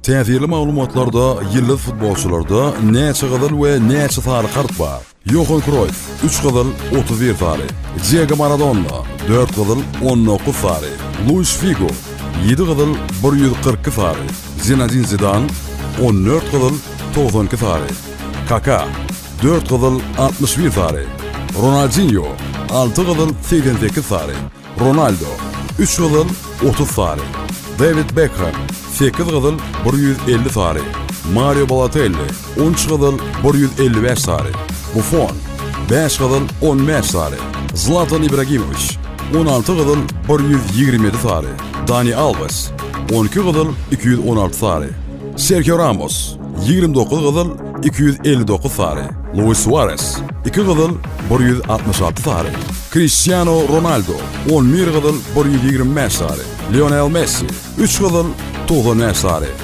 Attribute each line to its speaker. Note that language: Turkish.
Speaker 1: Täsirli maglumatlarda ýyldız futbolçularda näçe gyzyl we näçe sary kart bar? Johan Cruyff 3 gyzyl 31 sary, Diego Maradona 4 gyzyl 19 sary, Luis Figo 7 gyzyl 142 sary, Zinedine Zidane 14 gyzyl 92 sary, Kaka 4 gyzyl 61 sary, Ronaldinho 6 gyzyl 88 sary, Ronaldo 3 gyzyl 30 sary, David Beckham 8 gyzyl 150 sary, Mario Balotelli 13 gyzyl 155 sary, Buffon 5 gyzyl 15 sary, Zlatan Ibrahimovic 16 gyzyl 127 sary, Dani Alves 12 gyzyl 216 sary, Sergio Ramos 29 gyzyl 259 sary, Luis Suarez 2 gyzyl 166 sary, Cristiano Ronaldo 11 gyzyl 125 sary, Lionel Messi 3 gyzyl 90 sary.